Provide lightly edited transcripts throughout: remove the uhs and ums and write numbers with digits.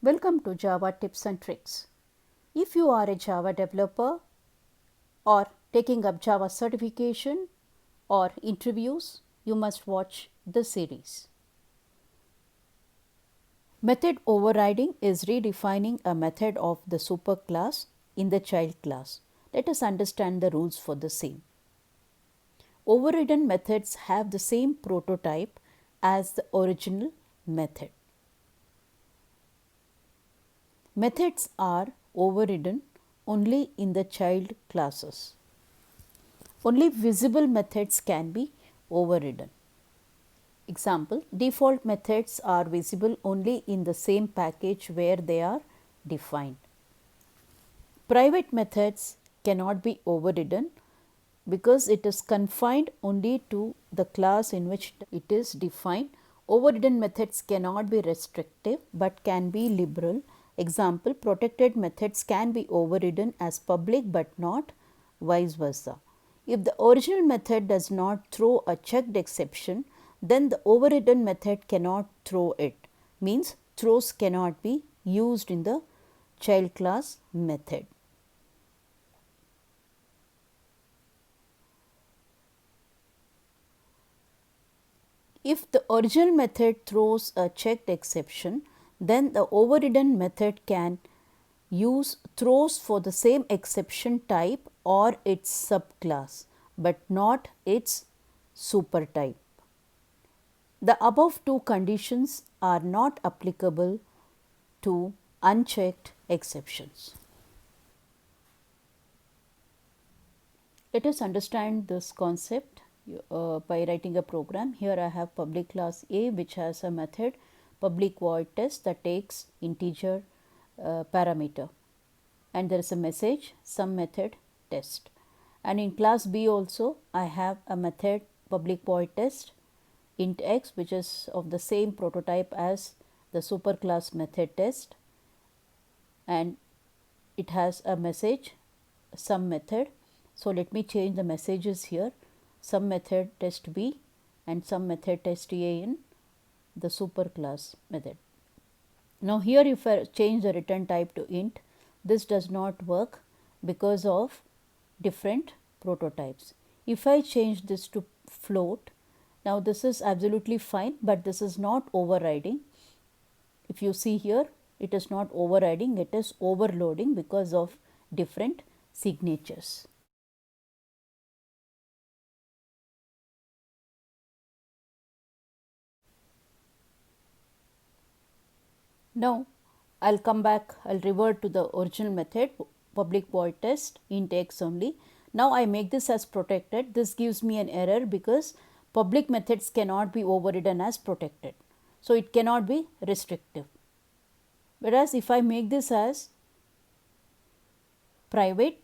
Welcome to Java Tips and Tricks. If you are a Java developer or taking up Java certification or interviews, you must watch this series. Method overriding is redefining a method of the superclass in the child class. Let us understand the rules for the same. Overridden methods have the same prototype as the original method. Methods are overridden only in the child classes. Only visible methods can be overridden. Example, default methods are visible only in the same package where they are defined. Private methods cannot be overridden because it is confined only to the class in which it is defined. Overridden methods cannot be restrictive but can be liberal. Example, protected methods can be overridden as public but not vice versa. If the original method does not throw a checked exception, then the overridden method cannot throw it. Means throws cannot be used in the child class method. If the original method throws a checked exception, then the overridden method can use throws for the same exception type or its subclass, but not its supertype. The above two conditions are not applicable to unchecked exceptions. Let us understand this concept by writing a program. Here I have public class A, which has a method public void test that takes integer parameter, and there is a message some method test. And in class B also I have a method public void test int x, which is of the same prototype as the superclass method test, and it has a message some method. So let me change the messages here, some method test B and some method test A in the superclass method. Now here if I change the return type to int, this does not work because of different prototypes. If I change this to float, now this is absolutely fine, but this is not overriding. If you see here, it is not overriding, it is overloading because of different signatures. Now I'll come back, I'll revert to the original method public void test int x only. Now I make this as protected. This gives me an error because public methods cannot be overridden as protected. So it cannot be restrictive. Whereas if I make this as private,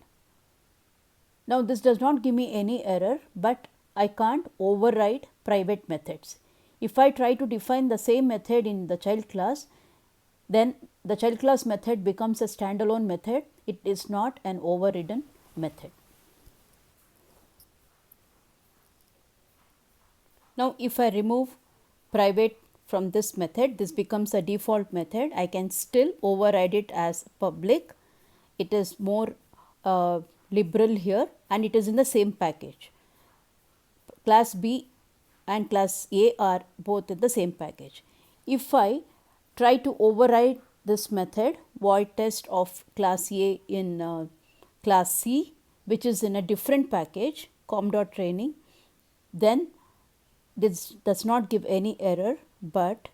now this does not give me any error, but I can't override private methods. If I try to define the same method in the child class, then the child class method becomes a standalone method. It is not an overridden method. Now if I remove private from this method, this becomes a default method. I can still override it as public. It is more liberal here and it is in the same package. Class B and class A are both in the same package. If I try to override this method void test of class A in class C, which is in a different package com.training, then this does not give any error, but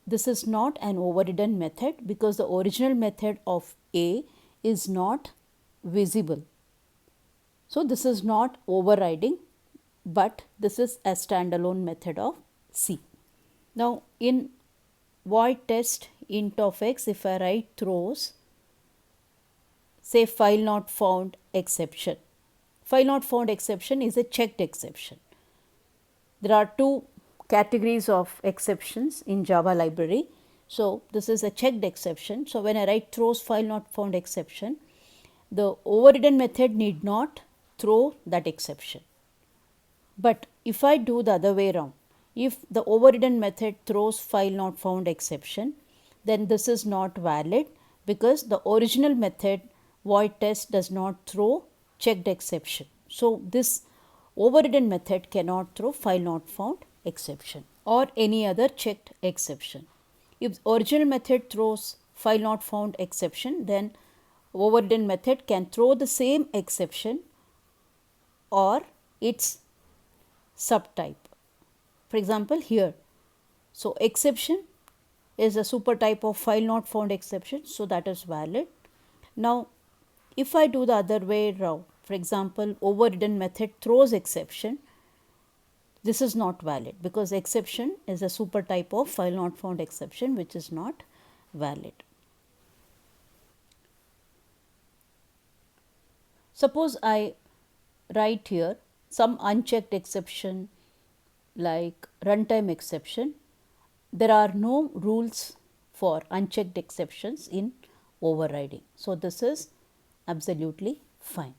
this is not an overridden method because the original method of A is not visible. So this is not overriding, but this is a standalone method of C. Now in void test int of x, if I write throws, say file not found exception. File not found exception is a checked exception. There are two categories of exceptions in Java library. So this is a checked exception. So when I write throws file not found exception, the overridden method need not throw that exception. But if I do the other way around, if the overridden method throws file not found exception, then this is not valid because the original method void test does not throw checked exception. So, this overridden method cannot throw file not found exception or any other checked exception. If original method throws file not found exception, then overridden method can throw the same exception or its subtype. For example, here, so exception is a super type of file not found exception, so that is valid. Now, if I do the other way around, for example, overridden method throws exception, this is not valid because exception is a super type of file not found exception, which is not valid. Suppose I write here some unchecked exception like runtime exception. There are no rules for unchecked exceptions in overriding. So, this is absolutely fine.